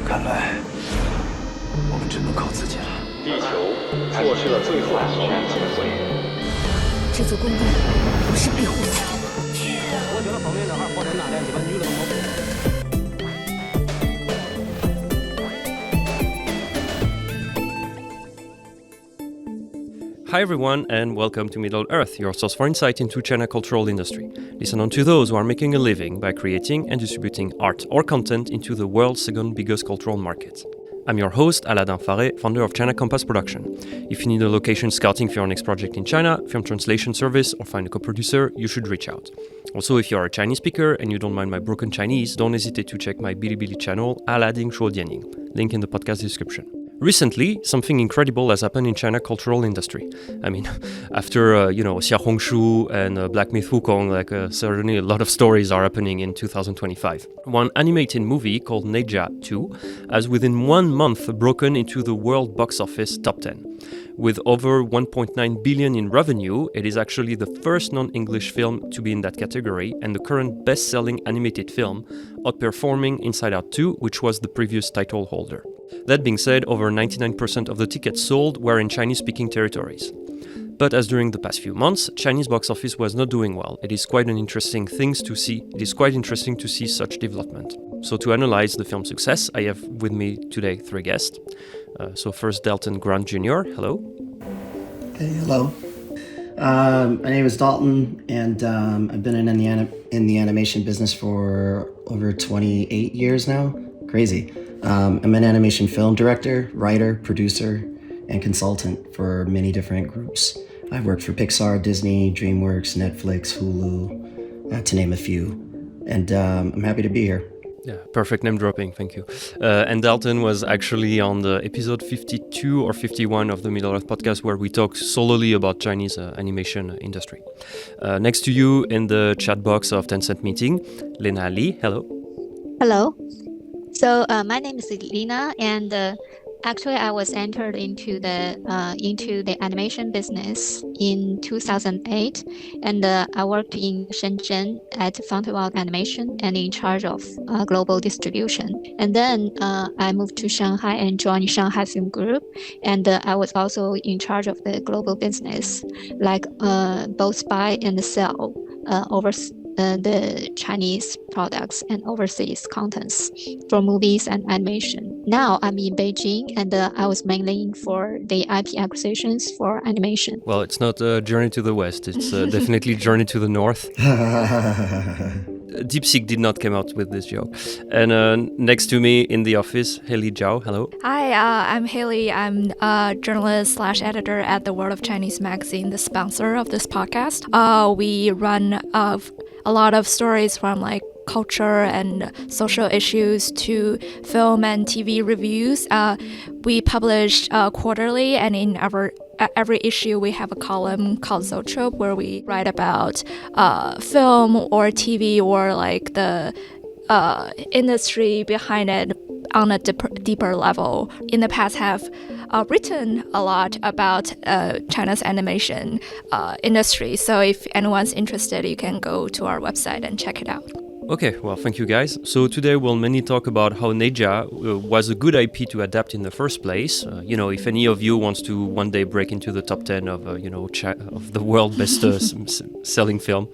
看来我们只能靠自己了。地球错失了最后一次机会。这座宫殿不是庇护所。我觉得封面这孩儿活人呐，连鸡巴女的都没。Hi everyone and welcome to Middle Earth, your source for insight into China cultural industry. Listen on to those who are making a living by creating and distributing art or content into the world's second biggest cultural market. I'm your host, Aladdin Faré, founder of China Compass Production. If you need a location scouting for your next project in China, film translation service, or find a co-producer, you should reach out. Also, if you're a Chinese speaker and you don't mind my broken Chinese, don't hesitate to check my Bilibili channel, Aladdin Shuodianing. Link in the podcast description. Recently, something incredible has happened in China cultural industry. I mean, after, Xia Hongshu and Black Myth Wukong, certainly a lot of stories are happening in 2025. One animated movie called Ne Zha 2 has within 1 month broken into the world box office top 10. With over 1.9 billion in revenue, it is actually the first non-English film to be in that category and the current best-selling animated film, outperforming Inside Out 2, which was the previous title holder. That being said, over 99% of the tickets sold were in Chinese-speaking territories. But as during the past few months, Chinese box office was not doing well. It is quite interesting to see such development. So to analyze the film's success, I have with me today 3 guests. So first, Dalton Grant Jr., hello. Hey, hello. My name is Dalton, and I've been in the animation business for over 28 years now. Crazy. I'm an animation film director, writer, producer, and consultant for many different groups. I've worked for Pixar, Disney, DreamWorks, Netflix, Hulu, to name a few. And I'm happy to be here. Yeah, perfect name dropping, thank you. And Dalton was actually on the episode 52 or 51 of the Middle Earth podcast where we talked solely about Chinese animation industry. Next to you in the chat box of Tencent meeting, Lena Li, hello. Hello. So my name is Lena, and actually I was entered into the animation business in 2008, and I worked in Shenzhen at 2's Animation and in charge of global distribution. And then I moved to Shanghai and joined Shanghai Film Group, and I was also in charge of the global business, like both buy and sell the Chinese products and overseas contents for movies and animation. Now I'm in Beijing, and I was mainly in for the IP acquisitions for animation. Well, it's not a journey to the west, it's definitely journey to the north. DeepSeek did not come out with this joke. And next to me in the office, Hayley Zhao, hello. Hi, I'm Hayley. I'm a journalist/editor at the World of Chinese magazine, the sponsor of this podcast. We run a lot of stories from like culture and social issues to film and TV reviews. We publish quarterly, and in every issue we have a column called Zotrope where we write about film or TV or like the industry behind it on a deeper level. In the past have written a lot about China's animation industry. So if anyone's interested, you can go to our website and check it out. Okay, well, thank you guys. So today we'll mainly talk about how Ne Zha was a good IP to adapt in the first place. If any of you wants to one day break into the top 10 of, of the world best selling film,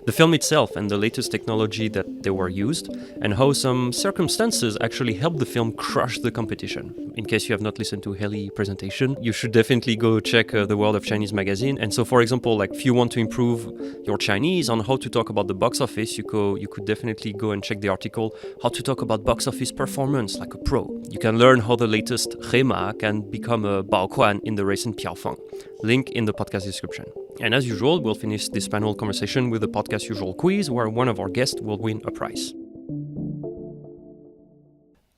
the film itself and the latest technology that they were used, and how some circumstances actually helped the film crush the competition. In case you have not listened to Hayley's presentation, you should definitely go check the World of Chinese magazine. And so, for example, like if you want to improve your Chinese on how to talk about the box office, you could definitely go and check the article How to Talk About Box Office Performance Like a Pro. You can learn how the latest Rema can become a Baoquan in the recent Piaofeng. Link in the podcast description. And as usual, we'll finish this panel conversation with the podcast usual quiz where one of our guests will win a prize.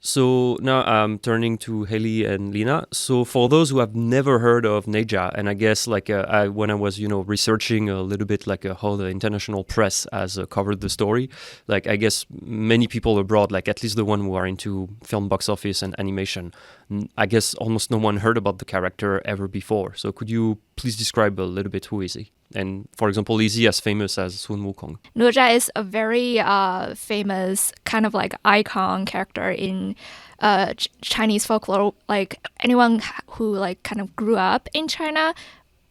So now I'm turning to Hayley and Lena. So for those who have never heard of Ne Zha, and I guess when I was researching a little bit how the international press has covered the story, I guess many people abroad, at least the one who are into film box office and animation, I guess almost no one heard about the character ever before. So could you please describe a little bit who is he? And for example, is he as famous as Sun Wukong? Ne Zha is a very famous kind of like icon character in Chinese folklore. Like anyone who like kind of grew up in China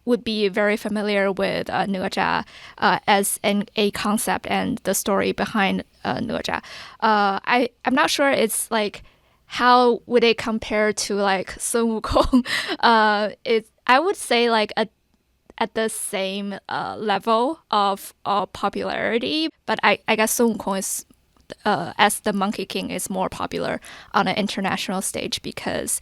would be very familiar with Ne Zha as a concept and the story behind Ne Zha. I'm not sure it's like how would it compare to like Sun Wukong. I would say like at the same level of popularity, but I guess Sun Wukong is as the Monkey King is more popular on an international stage because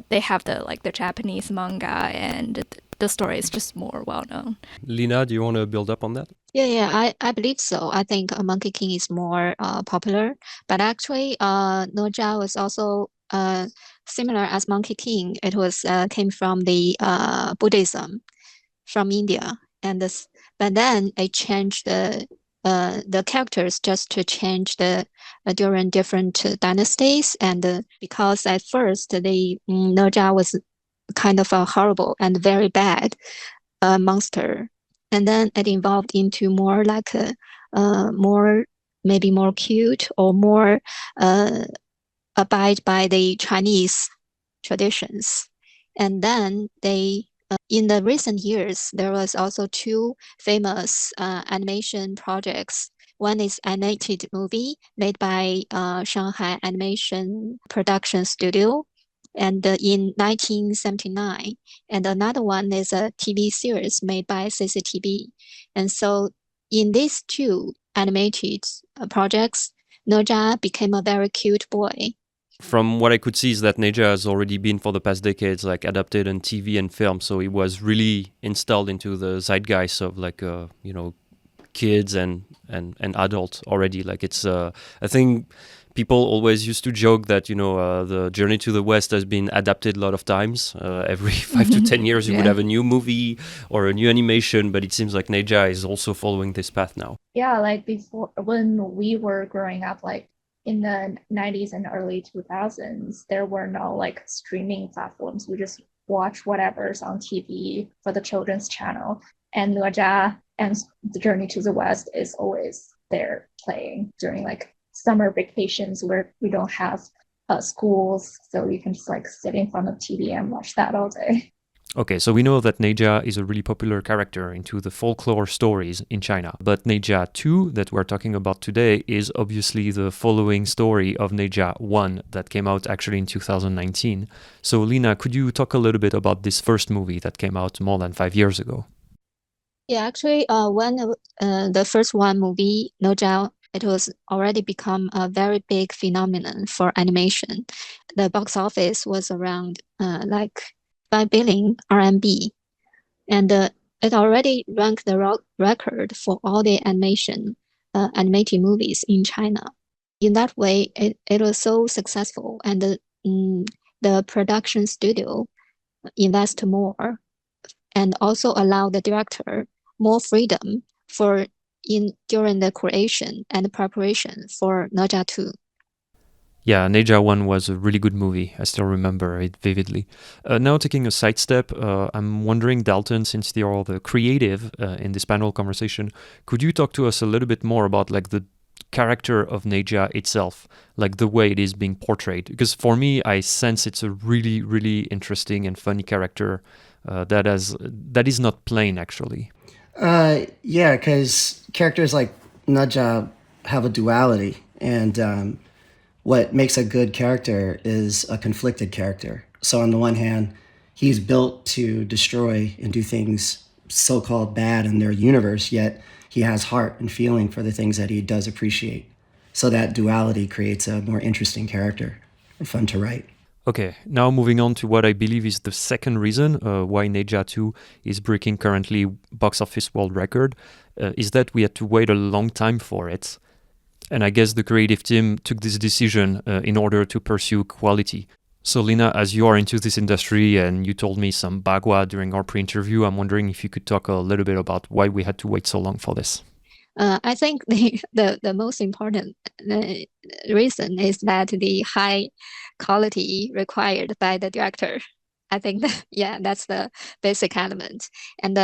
they have the Japanese manga and the story is just more well known. Lena, do you want to build up on that? Yeah, I believe so. I think Monkey King is more popular, but actually, Ne Zha was also similar as Monkey King. It was came from the Buddhism from India, and but then they changed the characters just to change the during different dynasties, and because at first the Ne Zha was kind of a horrible and very bad monster, and then it evolved into more like a maybe more cute or more abide by the Chinese traditions. And then they in the recent years there was also two famous animation projects. One is animated movie made by Shanghai Animation Production Studio, and in 1979, and another one is a TV series made by CCTV. And so in these two animated projects, Ne Zha became a very cute boy. From what I could see is that Ne Zha has already been for the past decades like adapted on TV and film, so it was really installed into the zeitgeist of like kids and adults already. Like it's I think people always used to joke that the Journey to the West has been adapted a lot of times. Every 5 to 10 years you would have a new movie or a new animation, but it seems like Ne Zha is also following this path now. Yeah, like before when we were growing up, like in the 90s and early 2000s, there were no like streaming platforms. We just watch whatever's on TV for the children's channel. And Ne Zha and The Journey to the West is always there playing during like summer vacations where we don't have schools, so you can just like sit in front of TV and watch that all day. Okay, so we know that Ne Zha is a really popular character into the folklore stories in China. But Ne Zha 2, that we're talking about today, is obviously the following story of Ne Zha 1 that came out actually in 2019. So Lena, could you talk a little bit about this first movie that came out more than 5 years ago? Yeah, actually, when the first one movie, Ne Zha, it was already become a very big phenomenon for animation. The box office was around like 5 billion RMB, and it already ranked the record for all the animated movies in China. In that way, it was so successful, and the production studio invest more and also allow the director more freedom during the creation and preparation for Ne Zha 2. Yeah, Ne Zha 1 was a really good movie. I still remember it vividly. Now taking a sidestep, I'm wondering, Dalton, since you're the creative in this panel conversation, could you talk to us a little bit more about like the character of Ne Zha itself, like the way it is being portrayed? Because for me, I sense it's a really, really interesting and funny character that is not plain, actually. Yeah, because characters like Ne Zha have a duality, and what makes a good character is a conflicted character. So on the one hand, he's built to destroy and do things so-called bad in their universe, yet he has heart and feeling for the things that he does appreciate. So that duality creates a more interesting character and fun to write. Okay, now moving on to what I believe is the second reason why Ne Zha 2 is breaking currently box office world record, is that we had to wait a long time for it. And I guess the creative team took this decision in order to pursue quality. So Lena, as you are into this industry and you told me some bagua during our pre-interview, I'm wondering if you could talk a little bit about why we had to wait so long for this. I think the most important reason is that the high quality required by the director. I think that, yeah, that's the basic element. And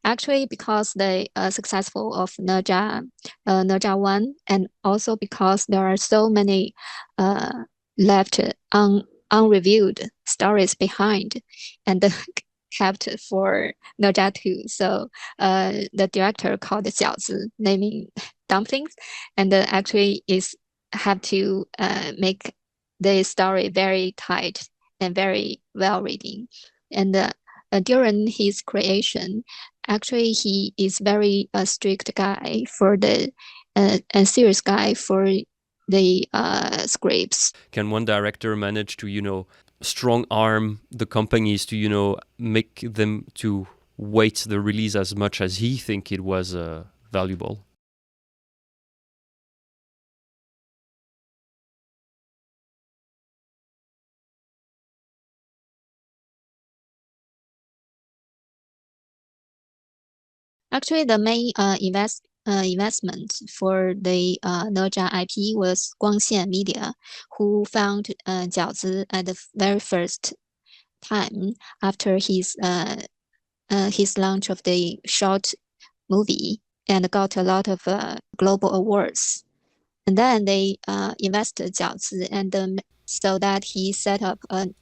actually, because the successful of Ne Zha 1, and also because there are so many left unreviewed stories behind and kept for Ne Zha 2. So the director called 饺子, naming dumplings, and actually is have to make the story very tight and very well reading. And during his creation, actually he is very strict guy for the a serious guy for the scripts. Can one director manage to, strong arm the companies to, make them to weight the release as much as he think it was valuable? Actually, the main investment for the Ne Zha IP was Guangxian Media, who found 饺子 at the very first time after his launch of the short movie and got a lot of global awards. And then they invested 饺子, and so that he set up an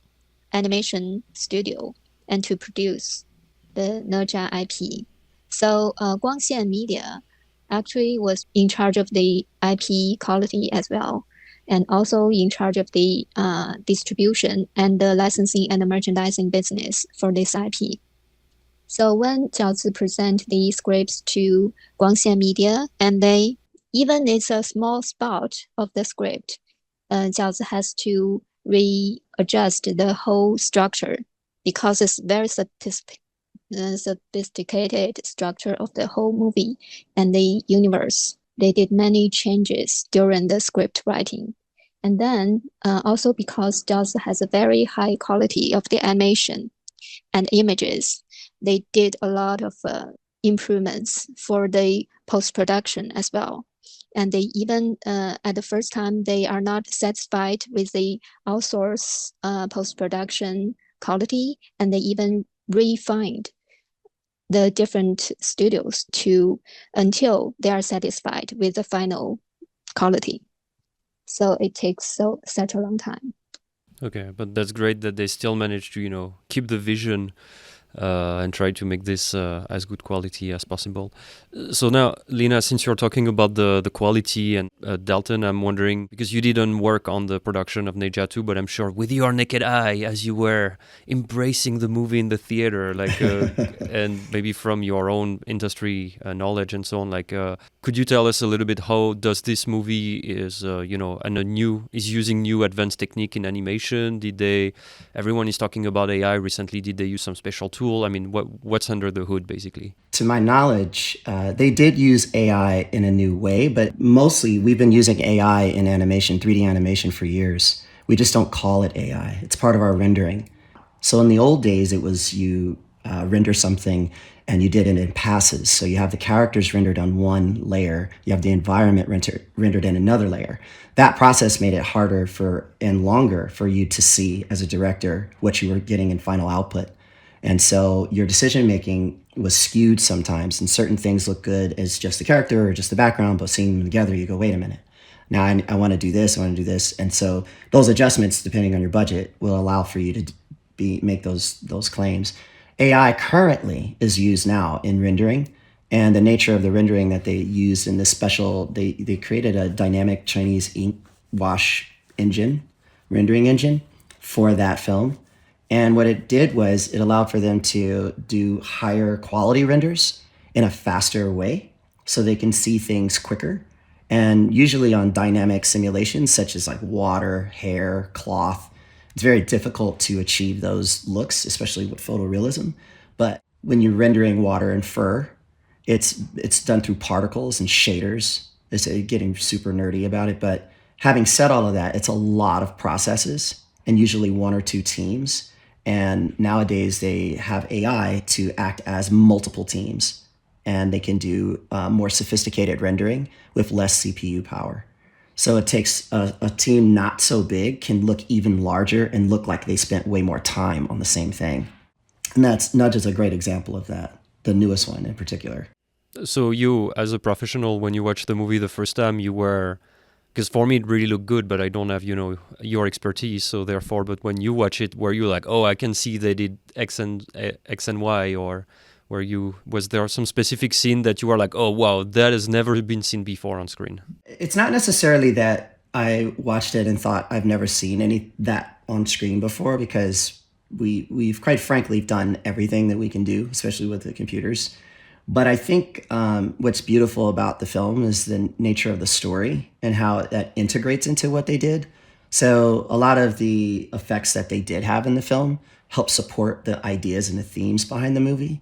animation studio and to produce the Ne Zha IP. So Guangxian Media actually was in charge of the IP quality as well, and also in charge of the distribution and the licensing and the merchandising business for this IP. So when 饺子 present the scripts to Guangxian Media, and even it's a small spot of the script, 饺子 has to readjust the whole structure because it's very sophisticated structure of the whole movie and the universe. They did many changes during the script writing. And then also because 饺子 has a very high quality of the animation and images, they did a lot of improvements for the post-production as well. And they even, at the first time, they are not satisfied with the outsource post-production quality, and they even refined the different studios until they are satisfied with the final quality. So it takes such a long time. Okay, but that's great that they still manage to, keep the vision and try to make this as good quality as possible. So now, Lena, since you're talking about the quality, and Dalton, I'm wondering, because you didn't work on the production of Ne Zha 2, but I'm sure with your naked eye, as you were embracing the movie in the theater, and maybe from your own industry knowledge and so on, could you tell us a little bit how does this movie is using new advanced technique in animation? Everyone is talking about AI recently. Did they use some special tool? I mean, what's under the hood, basically? To my knowledge, they did use AI in a new way, but mostly we've been using AI in animation, 3D animation for years. We just don't call it AI. It's part of our rendering. So in the old days, it was you render something and you did it in passes. So you have the characters rendered on one layer, you have the environment rendered in another layer. That process made it harder and longer for you to see as a director what you were getting in final output. And so your decision making was skewed sometimes, and certain things look good as just the character or just the background, but seeing them together, you go, wait a minute. Now I want to do this, I want to do this. And so those adjustments, depending on your budget, will allow for you to make those claims. AI currently is used now in rendering, and the nature of the rendering that they used in this special, they created a dynamic Chinese ink wash rendering engine for that film. And what it did was it allowed for them to do higher quality renders in a faster way so they can see things quicker. And usually on dynamic simulations, such as like water, hair, cloth, it's very difficult to achieve those looks, especially with photorealism. But when you're rendering water and fur, it's done through particles and shaders. It's getting super nerdy about it. But having said all of that, it's a lot of processes and usually one or two teams. And nowadays they have AI to act as multiple teams, and they can do more sophisticated rendering with less CPU power. So it takes a team not so big can look even larger and look like they spent way more time on the same thing. And that's Nudge is a great example of that, the newest one in particular. So you, as a professional, when you watched the movie the first time, you were, because for me it really looked good, but I don't have, your expertise. So therefore, but when you watch it, were you like, oh, I can see they did X and Y, or was there some specific scene that you were like, oh wow, that has never been seen before on screen? It's not necessarily that I watched it and thought I've never seen any that on screen before, because we've quite frankly done everything that we can do, especially with the computers. But I think what's beautiful about the film is the nature of the story and how that integrates into what they did. So a lot of the effects that they did have in the film help support the ideas and the themes behind the movie.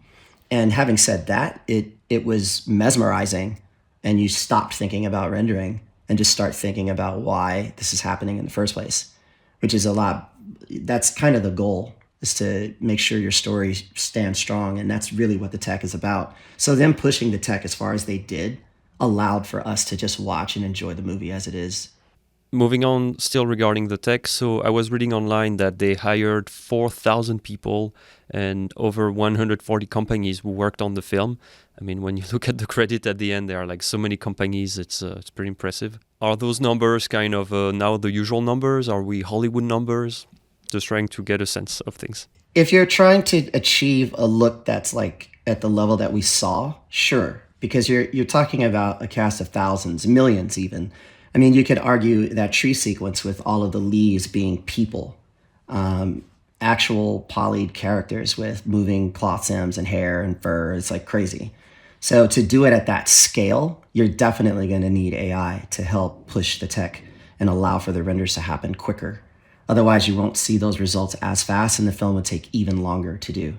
And having said that, it was mesmerizing, and you stopped thinking about rendering and just start thinking about why this is happening in the first place, which is that's kind of the goal, is to make sure your story stands strong. And that's really what the tech is about. So them pushing the tech as far as they did allowed for us to just watch and enjoy the movie as it is. Moving on, still regarding the tech, so I was reading online that they hired 4,000 people and over 140 companies who worked on the film. I mean, when you look at the credit at the end, there are like so many companies, it's pretty impressive. Are those numbers kind of now the usual numbers? Are we Hollywood numbers? Just trying to get a sense of things. If you're trying to achieve a look that's like at the level that we saw, sure, because you're talking about a cast of thousands, millions even. I mean, you could argue that tree sequence with all of the leaves being people, actual polyed characters with moving cloth stems and hair and fur. It's like crazy. So to do it at that scale, you're definitely going to need AI to help push the tech and allow for the renders to happen quicker. Otherwise, you won't see those results as fast, and the film would take even longer to do.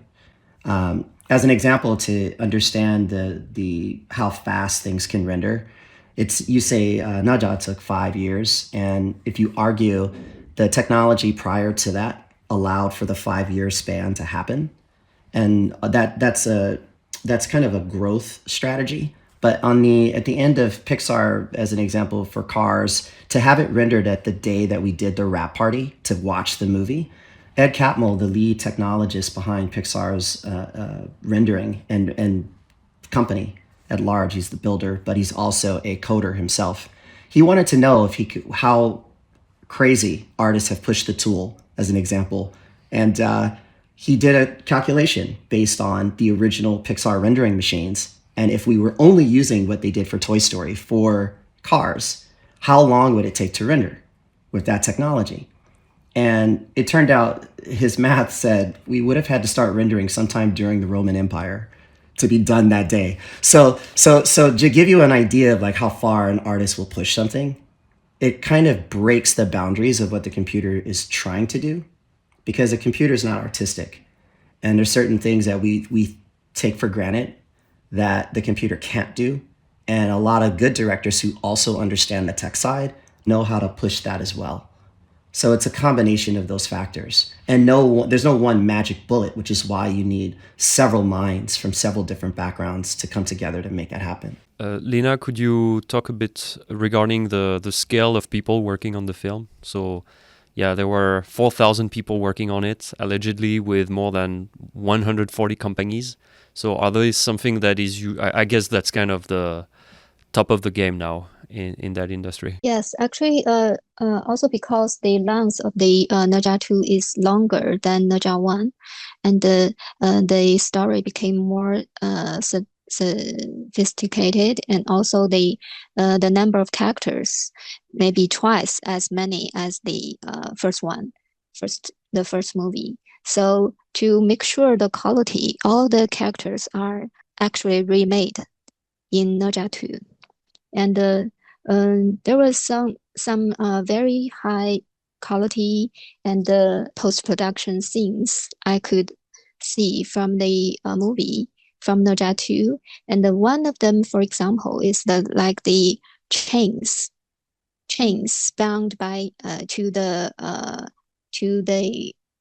As an example, to understand the how fast things can render, you say Ne Zha took 5 years, and if you argue the technology prior to that allowed for the 5-year span to happen, and that's kind of a growth strategy. But at the end of Pixar, as an example for Cars, to have it rendered at the day that we did the wrap party to watch the movie, Ed Catmull, the lead technologist behind Pixar's rendering and company at large, he's the builder, but he's also a coder himself. He wanted to know how crazy artists have pushed the tool, as an example. And he did a calculation based on the original Pixar rendering machines. And if we were only using what they did for Toy Story for Cars, how long would it take to render with that technology? And it turned out his math said we would have had to start rendering sometime during the Roman Empire to be done that day. So to give you an idea of like how far an artist will push something, it kind of breaks the boundaries of what the computer is trying to do, because a computer is not artistic. And there's certain things that we take for granted that the computer can't do. And a lot of good directors who also understand the tech side know how to push that as well. So it's a combination of those factors. And there's no one magic bullet, which is why you need several minds from several different backgrounds to come together to make that happen. Lena, could you talk a bit regarding the scale of people working on the film? So, yeah, there were 4,000 people working on it, allegedly with more than 140 companies. So are those something that is, I guess that's kind of the top of the game now in that industry? Yes, actually, also because the length of the Ne Zha 2 is longer than Ne Zha 1, and the story became more sophisticated, and also the number of characters maybe twice as many as the first movie. So to make sure the quality, all the characters are actually remade in Ne Zha 2, and there was some very high quality and post-production scenes I could see from the movie from Ne Zha 2, and one of them, for example, is the chains bound by to the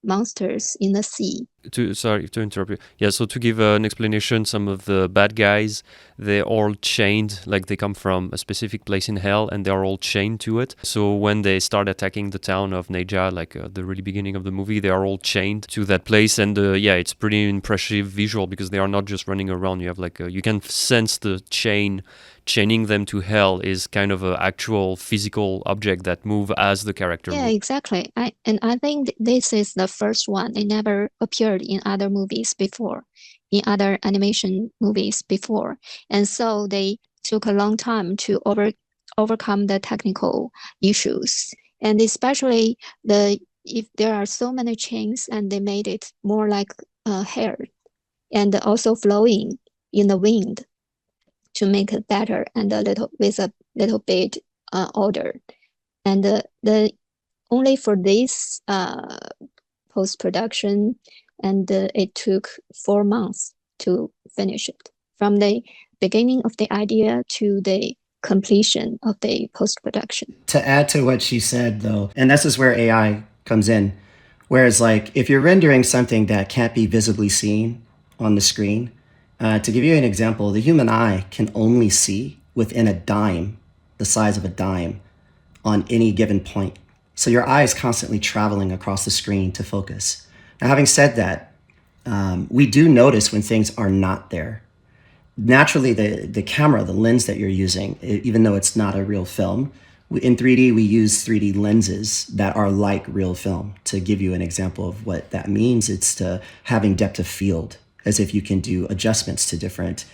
monsters in the sea. Sorry to interrupt you. Yeah, so to give an explanation, some of the bad guys, they're all chained, like they come from a specific place in hell and they're all chained to it. So when they start attacking the town of Ne Zha, like the really beginning of the movie, they are all chained to that place. And yeah, it's pretty impressive visual because they are not just running around. You have like, you can sense the chaining them to hell is kind of an actual physical object that move as the character Yeah, moves. exactly. I think this is the first one. It never appeared in other movies before, in other animation movies before. And so they took a long time to overcome the technical issues. And especially if there are so many chains and they made it more like hair and also flowing in the wind to make it better and with a little bit order. And the only for this post-production, and it took 4 months to finish it, from the beginning of the idea to the completion of the post-production. To add to what she said, though, and this is where AI comes in, whereas like if you're rendering something that can't be visibly seen on the screen, to give you an example, the human eye can only see within a dime, the size of a dime, on any given point. So your eye is constantly traveling across the screen to focus. Now, having said that, we do notice when things are not there. Naturally, the camera, the lens that you're using, even though it's not a real film, in 3D, we use 3D lenses that are like real film. To give you an example of what that means, it's to having depth of field, as if you can do adjustments to different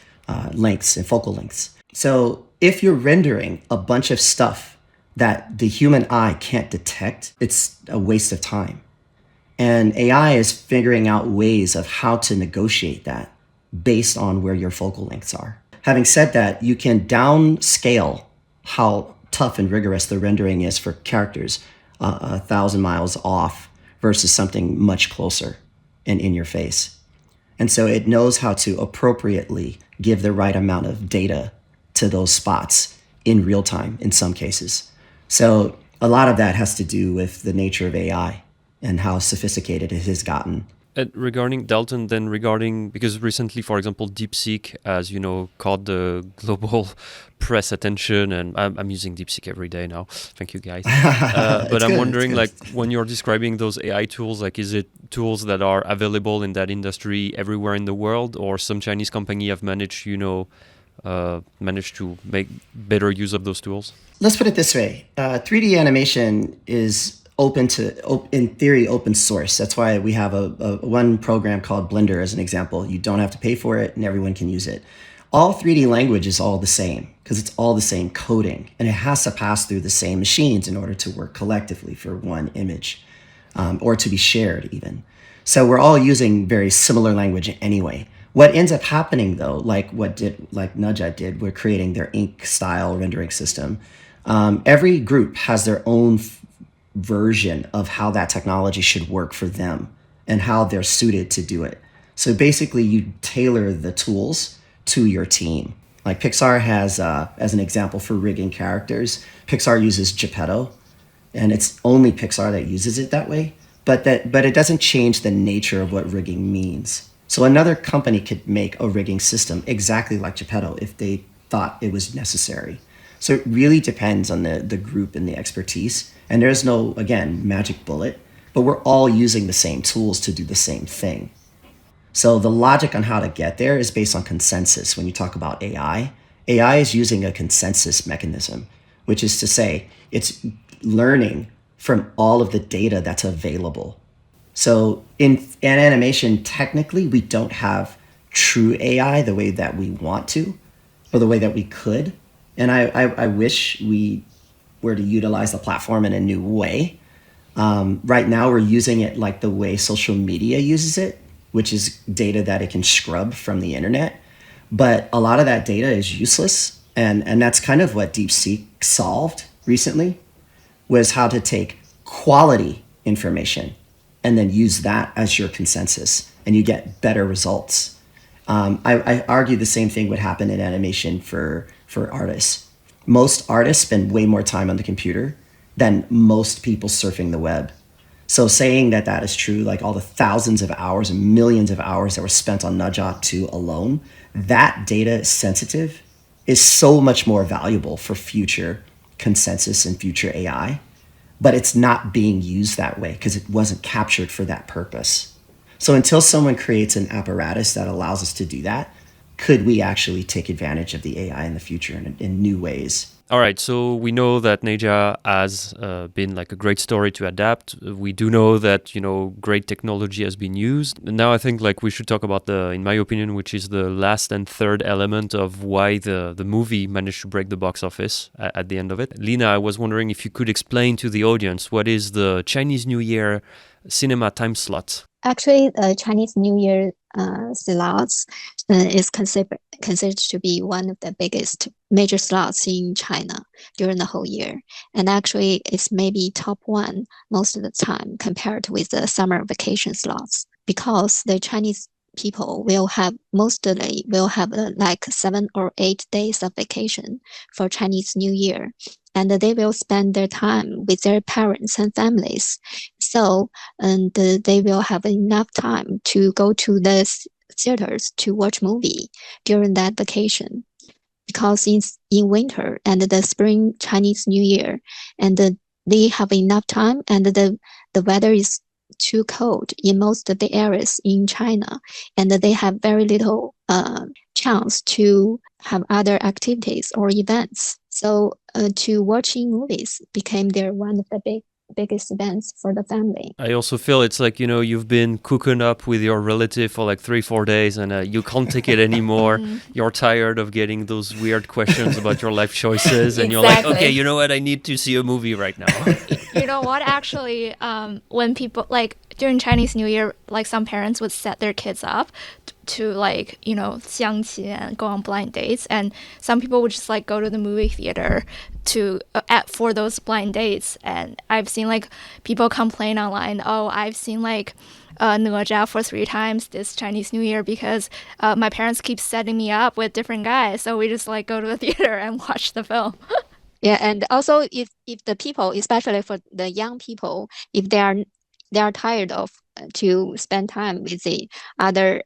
lengths and focal lengths. So if you're rendering a bunch of stuff that the human eye can't detect, it's a waste of time. And AI is figuring out ways of how to negotiate that based on where your focal lengths are. Having said that, you can downscale how tough and rigorous the rendering is for characters 1,000 miles off versus something much closer and in your face. And so it knows how to appropriately give the right amount of data to those spots in real time in some cases. So a lot of that has to do with the nature of AI and how sophisticated it has gotten. Regarding Dalton, then because recently, for example, DeepSeek, as you know, caught the global press attention, and I'm using DeepSeek every day now. Thank you, guys. But I'm wondering, like, when you're describing those AI tools, like, is it tools that are available in that industry everywhere in the world, or some Chinese company have managed, managed to make better use of those tools? Let's put it this way: 3D animation is in theory, open source. That's why we have a one program called Blender as an example. You don't have to pay for it and everyone can use it. All 3D language is all the same because it's all the same coding, and it has to pass through the same machines in order to work collectively for one image, or to be shared even. So we're all using very similar language anyway. What ends up happening though, like Ne Zha did, we're creating their ink style rendering system. Every group has their own version of how that technology should work for them and how they're suited to do it. So basically you tailor the tools to your team. Like Pixar has, as an example for rigging characters, Pixar uses Geppetto, and it's only Pixar that uses it that way, but it doesn't change the nature of what rigging means. So another company could make a rigging system exactly like Geppetto if they thought it was necessary. So it really depends on the group and the expertise. And there's no, again, magic bullet, but we're all using the same tools to do the same thing. So the logic on how to get there is based on consensus. When you talk about AI, AI is using a consensus mechanism, which is to say it's learning from all of the data that's available. So in animation, technically, we don't have true AI the way that we want to, or the way that we could. And I wish we were to utilize the platform in a new way. Right now, we're using it like the way social media uses it, which is data that it can scrub from the internet. But a lot of that data is useless. And that's kind of what DeepSeek solved recently, was how to take quality information and then use that as your consensus, and you get better results. I argue the same thing would happen in animation for artists. Most artists spend way more time on the computer than most people surfing the web. So saying that that is true, like all the thousands of hours and millions of hours that were spent on Ne Zha 2 alone, that data is sensitive, is so much more valuable for future consensus and future AI. But it's not being used that way because it wasn't captured for that purpose. So until someone creates an apparatus that allows us to do that, could we actually take advantage of the AI in the future in new ways? All right, so we know that Ne Zha has been like a great story to adapt. We do know that, great technology has been used. And now I think like we should talk about in my opinion, which is the last and third element of why the movie managed to break the box office at the end of it. Lena, I was wondering if you could explain to the audience what is the Chinese New Year cinema time slot. Actually, the Chinese New Year slots is considered to be one of the biggest major slots in China during the whole year. And actually, it's maybe top one most of the time compared with the summer vacation slots, because the Chinese people mostly will have like 7 or 8 days of vacation for Chinese New Year. And they will spend their time with their parents and families. So, they will have enough time to go to the theaters to watch movie during that vacation. Because in winter and the spring Chinese New Year, and they have enough time, and the weather is too cold in most of the areas in China, and they have very little chance to have other activities or events. So to watching movies became one of the biggest events for the family. I also feel it's like, you've been cooking up with your relative for like 3-4 days and you can't take it anymore. You're tired of getting those weird questions about your life choices. And you're like, okay, you know what? I need to see a movie right now. You know what? Actually, when people like during Chinese New Year, like some parents would set their kids up to like, 相亲 and go on blind dates. And some people would just like go to the movie theater for those blind dates. And I've seen like people complain online, oh, I've seen like Ne Zha for 3 times this Chinese New Year because my parents keep setting me up with different guys. So we just like go to the theater and watch the film. Yeah, and also if the people, especially for the young people, if they are tired of to spend time with the other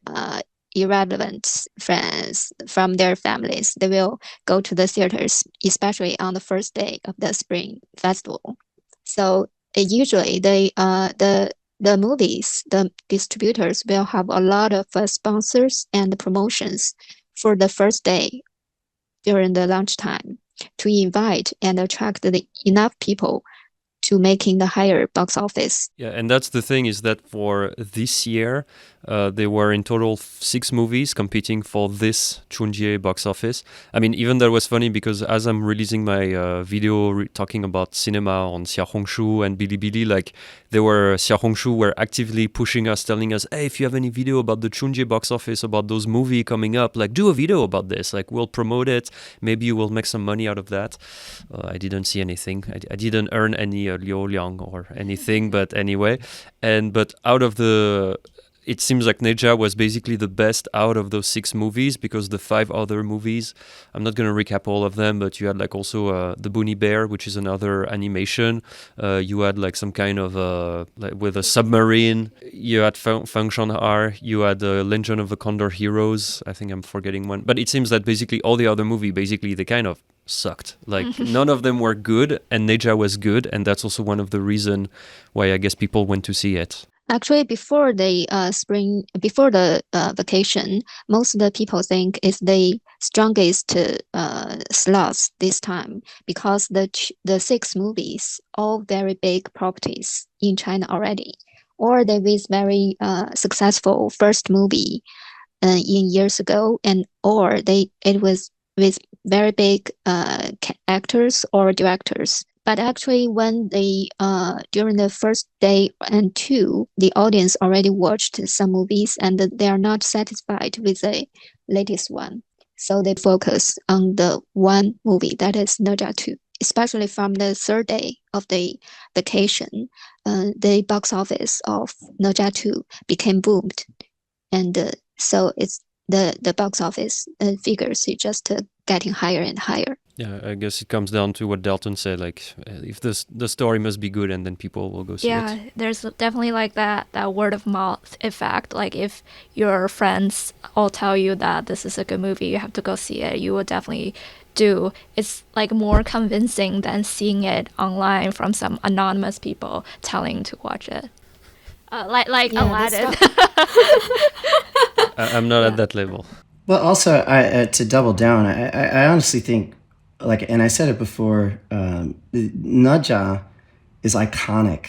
irrelevant friends from their families, they will go to the theaters, especially on the first day of the Spring Festival. So usually the movies, the distributors will have a lot of sponsors and promotions for the first day during the lunchtime to invite and attract enough people to making the higher box office. Yeah, and that's the thing, is that for this year, there were in total 6 movies competing for this Chunjie box office. I mean, even that was funny because as I'm releasing my video talking about cinema on Xiaohongshu and Bilibili, like Xiaohongshu were actively pushing us, telling us, hey, if you have any video about the Chunjie box office, about those movies coming up, like do a video about this, like we'll promote it, maybe you will make some money out of that. I didn't see anything. I didn't earn any Liu Liang or anything, but anyway. But out of it seems like Ne Zha was basically the best out of those 6 movies, because the 5 other movies, I'm not going to recap all of them, but you had like also The Bunny Bear, which is another animation. You had like some kind of like with a submarine. You had Feng Shanhar. You had Legend of the Condor Heroes. I think I'm forgetting one. But it seems that basically all the other movies, basically they kind of sucked. Like none of them were good, and Ne Zha was good, and that's also one of the reasons why I guess people went to see it. Actually, before the vacation, most of the people think it's the strongest slots this time, because the 6 movies, all very big properties in China already, or they with very successful first movie in years ago, or it was with very big actors or directors. But actually, when during the first day and 2, the audience already watched some movies and they are not satisfied with the latest one. So they focus on the one movie, that is Ne Zha 2. Especially from the 3rd day of the vacation, the box office of Ne Zha 2 became boomed. And so it's the box office figures is just getting higher and higher. Yeah, I guess it comes down to what Dalton said, like if the story must be good and then people will go see it. There's definitely like that word of mouth effect. Like if your friends all tell you that this is a good movie, you have to go see it, you will definitely do. It's like more convincing than seeing it online from some anonymous people telling to watch it. Like Yeah, Aladdin. I'm not at that level. Well, also, to double down, I honestly think, like, and I said it before, Ne Zha is iconic.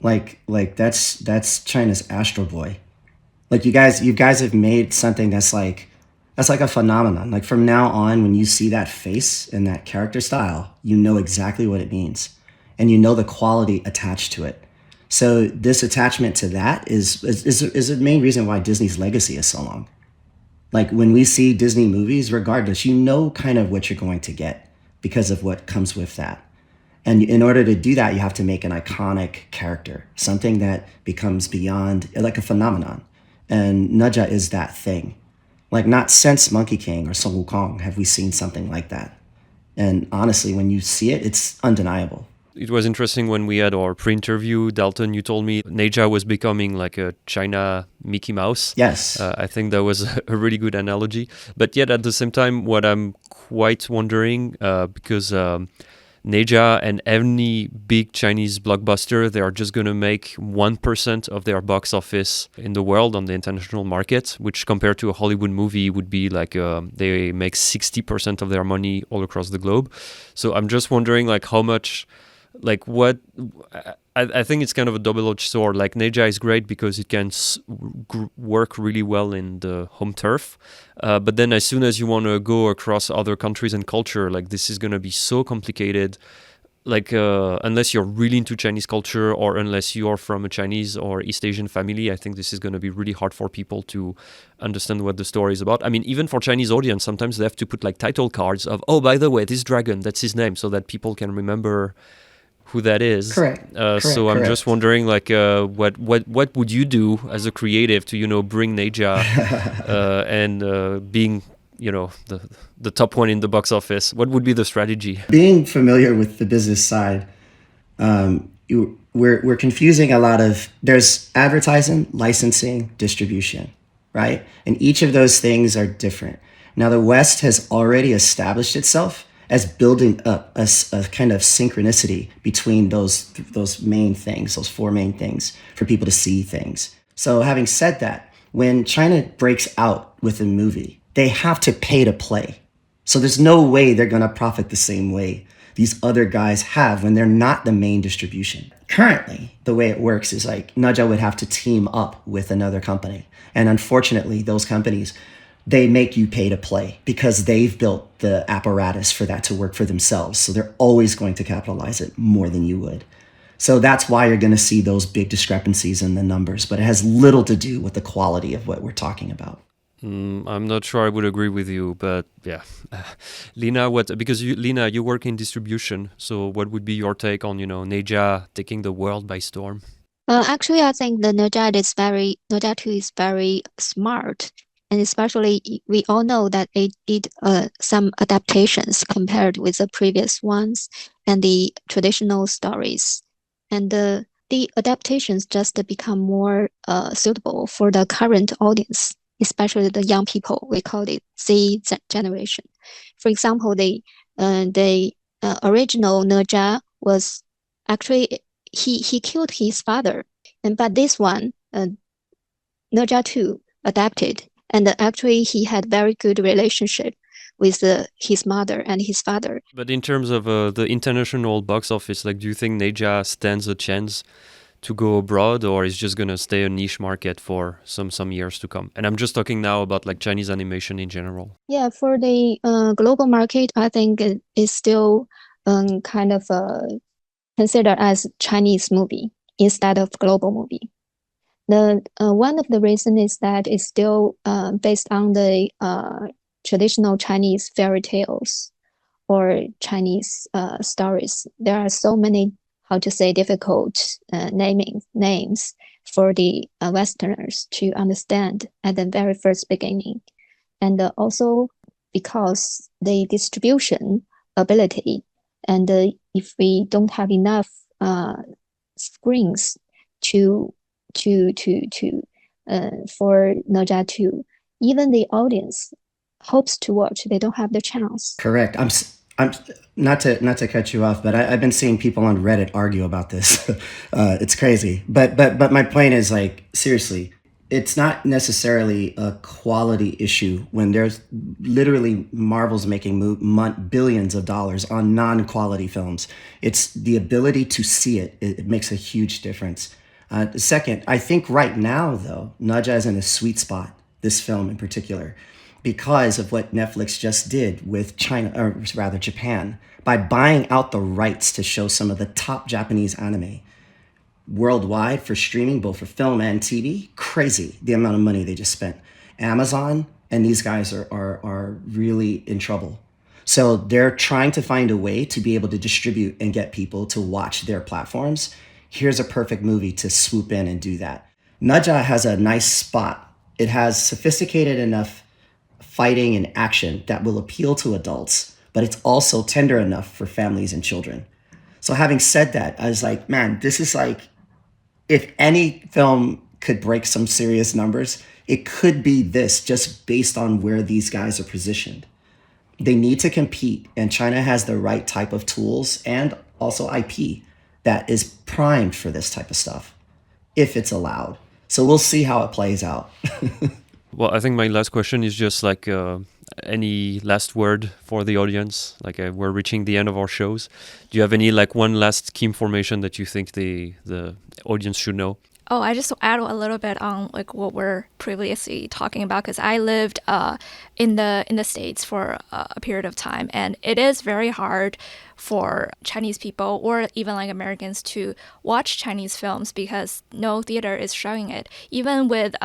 Like that's China's Astro Boy. Like you guys have made something that's like a phenomenon. Like from now on, when you see that face and that character style, you know exactly what it means, and you know the quality attached to it. So this attachment to that is the main reason why Disney's legacy is so long. Like when we see Disney movies, regardless, you know kind of what you're going to get because of what comes with that. And in order to do that, you have to make an iconic character, something that becomes beyond, like a phenomenon. And Ne Zha is that thing. Like not since Monkey King or Sun Wukong have we seen something like that. And honestly, when you see it, it's undeniable. It was interesting when we had our pre-interview, Dalton, you told me Ne Zha was becoming like a China Mickey Mouse. Yes. I think that was a really good analogy. But yet at the same time, what I'm quite wondering, because Ne Zha and any big Chinese blockbuster, they are just going to make 1% of their box office in the world on the international market, which compared to a Hollywood movie would be like they make 60% of their money all across the globe. So I'm just wondering like how much... Like what I think it's kind of a double-edged sword. Like Ne Zha is great because it can work really well in the home turf, but then as soon as you want to go across other countries and culture, like this is going to be so complicated. Like unless you're really into Chinese culture or unless you're from a Chinese or East Asian family, I think this is going to be really hard for people to understand what the story is about. I mean, even for Chinese audience, sometimes they have to put like title cards of, oh, by the way, this dragon, that's his name, so that people can remember who that is. Correct. So I'm just wondering, like, what would you do as a creative to bring Ne Zha and being the top one in the box office? What would be the strategy? Being familiar with the business side, we're confusing a lot of. There's advertising, licensing, distribution, right? And each of those things are different. Now the West has already established itself as building up a kind of synchronicity between those main things, those four main things, for people to see things. So having said that, when China breaks out with a movie, they have to pay to play. So there's no way they're going to profit the same way these other guys have when they're not the main distribution. Currently, the way it works is like Ne Zha would have to team up with another company. And unfortunately, those companies, they make you pay to play because they've built the apparatus for that to work for themselves. So they're always going to capitalize it more than you would. So that's why you're going to see those big discrepancies in the numbers, but it has little to do with the quality of what we're talking about. I'm not sure I would agree with you, but yeah. Lena, Lena, you work in distribution, so what would be your take on, Ne Zha taking the world by storm? Actually, I think the Ne Zha 2 is very smart. And especially, we all know that it did some adaptations compared with the previous ones and the traditional stories. And the adaptations just become more suitable for the current audience, especially the young people. We call it Z generation. For example, the original Ne Zha was actually, he killed his father. But this one, Ne Zha 2, adapted. And actually, he had very good relationship with his mother and his father. But in terms of the international box office, like, do you think Ne Zha stands a chance to go abroad, or is just gonna stay a niche market for some years to come? And I'm just talking now about like Chinese animation in general. Yeah, for the global market, I think it is still kind of considered as Chinese movie instead of global movie. The one of the reason is that it's still based on the traditional Chinese fairy tales or Chinese stories. There are so many, difficult names for the Westerners to understand at the very first beginning. And also because the distribution ability. And if we don't have enough screens to for Ne Zha 2, even the audience hopes to watch, they don't have the chance. Correct. I'm not to cut you off, but I've been seeing people on Reddit argue about this. It's crazy. But my point is, like, seriously, it's not necessarily a quality issue when there's literally Marvel's making billions of dollars on non-quality films. It's the ability to see it. It makes a huge difference. Second, I think right now, though, Ne Zha is in a sweet spot, this film in particular, because of what Netflix just did with China, or rather Japan, by buying out the rights to show some of the top Japanese anime worldwide for streaming, both for film and TV. Crazy, the amount of money they just spent. Amazon and these guys are really in trouble. So they're trying to find a way to be able to distribute and get people to watch their platforms. Here's a perfect movie to swoop in and do that. Ne Zha has a nice spot. It has sophisticated enough fighting and action that will appeal to adults, but it's also tender enough for families and children. So having said that, I was like, man, this is like, if any film could break some serious numbers, it could be this, just based on where these guys are positioned. They need to compete, and China has the right type of tools and also IP that is primed for this type of stuff, if it's allowed. So we'll see how it plays out. Well, I think my last question is just like any last word for the audience? Like we're reaching the end of our shows. Do you have any like one last key information that you think the audience should know? Oh, I just add a little bit on like what we're previously talking about, because I lived in the States for a period of time, and it is very hard for Chinese people or even like Americans to watch Chinese films because no theater is showing it. Even with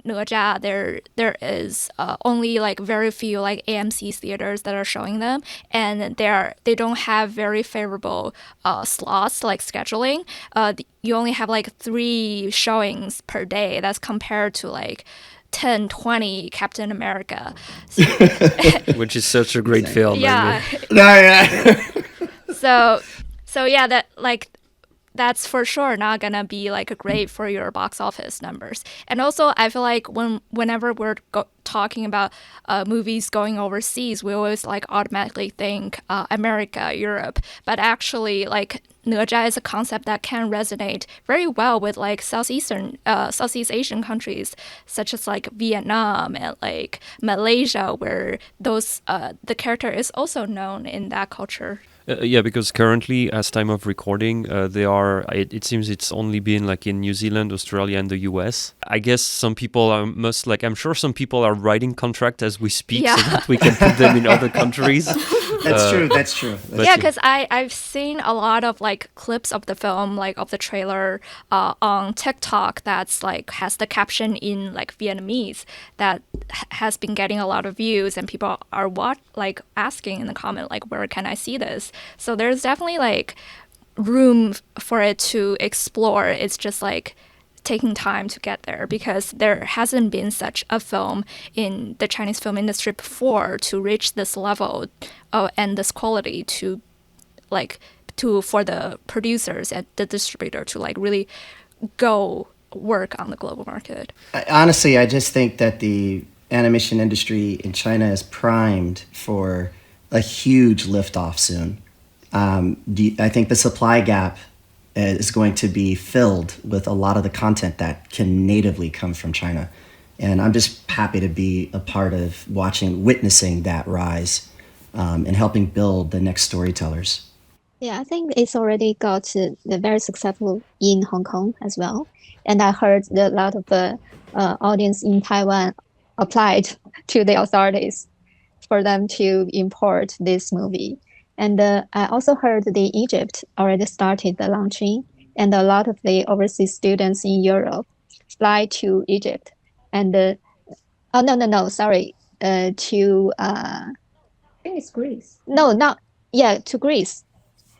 Ne Zha, there is only like very few like AMC theaters that are showing them, and they don't have very favorable slots like scheduling. You only have like 3 showings per day. That's compared to like 10, 20 Captain America. Which is such a great film. Yeah. So yeah, that like that's for sure not gonna be like great for your box office numbers. And also, I feel like whenever we're talking about movies going overseas, we always like automatically think America, Europe, but actually like Ne Zha is a concept that can resonate very well with like Southeast Asian countries such as like Vietnam and like Malaysia, where those the character is also known in that culture. Yeah, because currently, as time of recording, it seems it's only been like in New Zealand, Australia, and the US. I guess some people I'm sure some people are writing contract as we speak so that we can put them in other countries. That's true. Yeah, because I've seen a lot of like clips of the film, like of the trailer on TikTok that's like has the caption in like Vietnamese that has been getting a lot of views, and people are like asking in the comment like, where can I see this? So there's definitely like room for it to explore. It's just like taking time to get there, because there hasn't been such a film in the Chinese film industry before to reach this level and this quality for the producers and the distributor to like really go work on the global market. Honestly, I just think that the animation industry in China is primed for a huge liftoff soon. I think the supply gap is going to be filled with a lot of the content that can natively come from China. And I'm just happy to be a part of witnessing that rise and helping build the next storytellers. Yeah, I think it's already got very successful in Hong Kong as well. And I heard that a lot of the audience in Taiwan applied to the authorities for them to import this movie. And I also heard the Egypt already started the launching, and a lot of the overseas students in Europe fly to Egypt. And to I think it's Greece.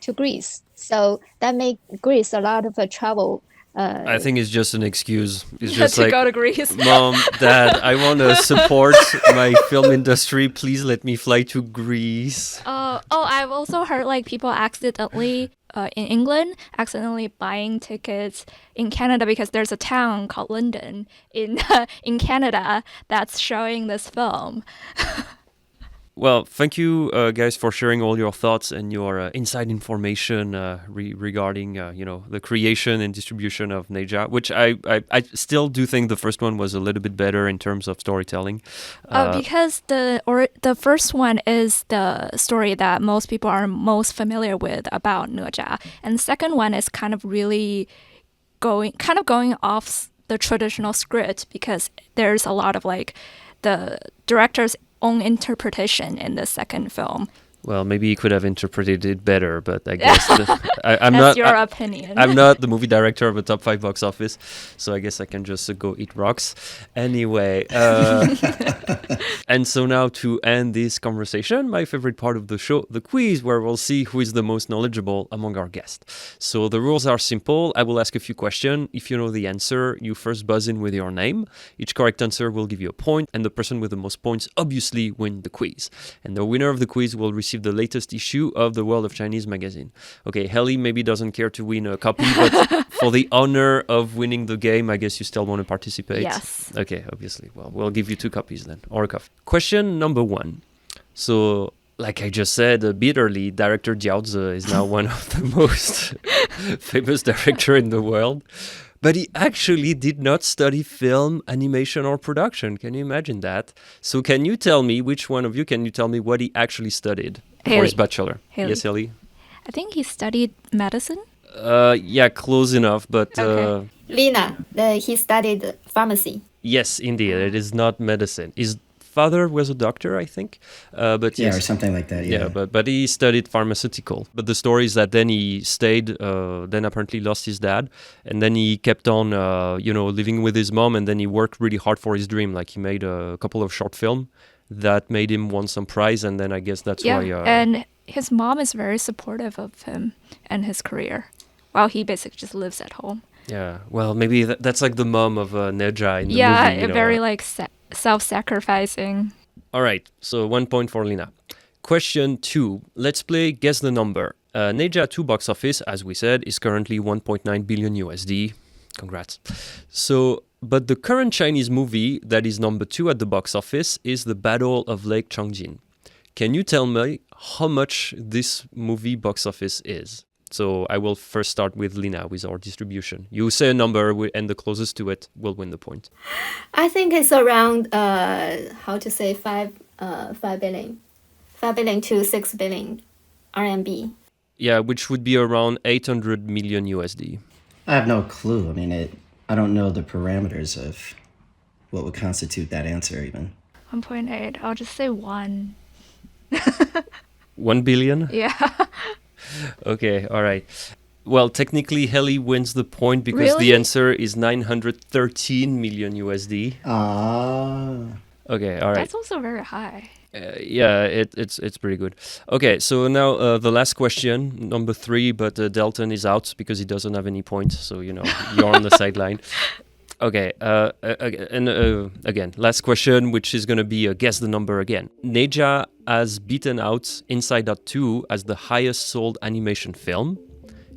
To Greece. So that make Greece a lot of travel I think it's just an excuse. It's to just like, go to Greece. Mom, Dad, I want to support my film industry. Please let me fly to Greece. I've also heard like people accidentally in England accidentally buying tickets in Canada because there's a town called London in Canada that's showing this film. Well, thank you, guys, for sharing all your thoughts and your inside information regarding, the creation and distribution of Ne Zha, which I still do think the first one was a little bit better in terms of storytelling. Because the first one is the story that most people are most familiar with about Ne Zha, and the second one is kind of really going off the traditional script because there's a lot of like the director's own interpretation in the second film. Well, maybe he could have interpreted it better, but I guess I'm That's not. your opinion. I'm not the movie director of a top 5 box office, so I guess I can just go eat rocks. Anyway, and so now to end this conversation, my favorite part of the show, the quiz, where we'll see who is the most knowledgeable among our guests. So the rules are simple. I will ask a few questions. If you know the answer, you first buzz in with your name. Each correct answer will give you a point, and the person with the most points obviously win the quiz. And the winner of the quiz will receive the latest issue of the World of Chinese magazine. Okay, Hayley maybe doesn't care to win a copy, but for the honor of winning the game, I guess you still want to participate. Yes. Okay, obviously. Well, we'll give you 2 copies then, or a coffee. Question number 1. So, like I just said a bit early, director Zhao is now one of the most famous director in the world. But he actually did not study film, animation, or production. Can you imagine that? So can you tell me, which one of you, can you tell me what he actually studied for his bachelor? Hayley. Yes, Hayley? I think he studied medicine. Yeah, close enough, but... Okay. Lena, he studied pharmacy. Yes, indeed. It is not medicine. His father was a doctor, I think. But Yeah, yes. or something like that. Yeah. But he studied pharmaceutical. But the story is that then he stayed, then apparently lost his dad, and then he kept on, living with his mom, and then he worked really hard for his dream. Like he made a couple of short films that made him won some prize, and then I guess that's why. And his mom is very supportive of him and his career, while he basically just lives at home. Yeah, well, maybe that's like the mom of Ne Zha in the movie. Yeah, very like self-sacrificing. All right, so 1 point for Lena. Question 2. Let's play Guess the Number. Ne Zha 2 box office, as we said, is currently 1.9 billion USD. Congrats. So, but the current Chinese movie that is number 2 at the box office is The Battle of Lake Changjin. Can you tell me how much this movie box office is? So I will first start with Lena with our distribution. You say a number and the closest to it will win the point. I think it's around 5 billion. 5 billion to 6 billion RMB. Yeah, which would be around 800 million USD. I have no clue. I mean, I don't know the parameters of what would constitute that answer even. 1.8. I'll just say 1. 1 billion? Yeah. Okay, all right. Well, technically, Hayley wins the point because the answer is 913 million USD. Okay, all right. That's also very high. Yeah, it's pretty good. Okay, so now the last question, number 3, but Dalton is out because he doesn't have any points, so you're on the sideline. Okay, again, last question, which is going to be guess the number again. Ne Zha has beaten out Inside Out 2 as the highest sold animation film.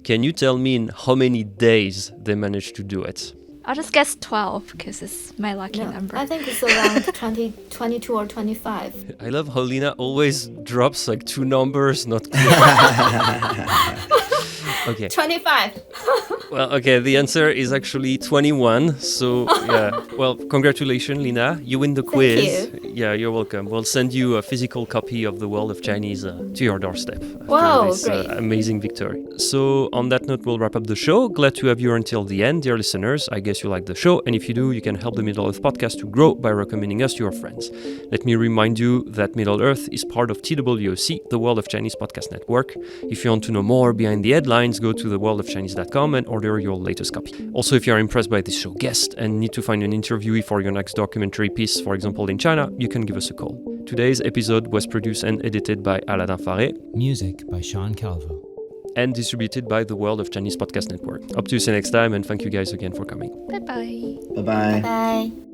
Can you tell me in how many days they managed to do it? I'll just guess 12 because it's my lucky number. I think it's around 22 or 25. I love how Lena always drops like 2 numbers, not Okay. 25. Well, okay, the answer is actually 21. So, yeah. Well, congratulations, Lena. You win the quiz. Thank you. Yeah, you're welcome. We'll send you a physical copy of the World of Chinese to your doorstep. Wow, this great. amazing victory. So, on that note, we'll wrap up the show. Glad to have you until the end, dear listeners. I guess you like the show. And if you do, you can help the Middle Earth podcast to grow by recommending us to your friends. Let me remind you that Middle Earth is part of TWOC, the World of Chinese Podcast Network. If you want to know more behind the headlines, go to theworldofchinese.com and order your latest copy. Also, if you are impressed by this show guest and need to find an interviewee for your next documentary piece, for example in China, you can give us a call. Today's episode was produced and edited by Aladdin Faré. Music by Sean Calvo. and distributed by the World of Chinese Podcast Network. Hope to see you next time, and thank you guys again for coming. Bye-bye. Bye-bye. Bye.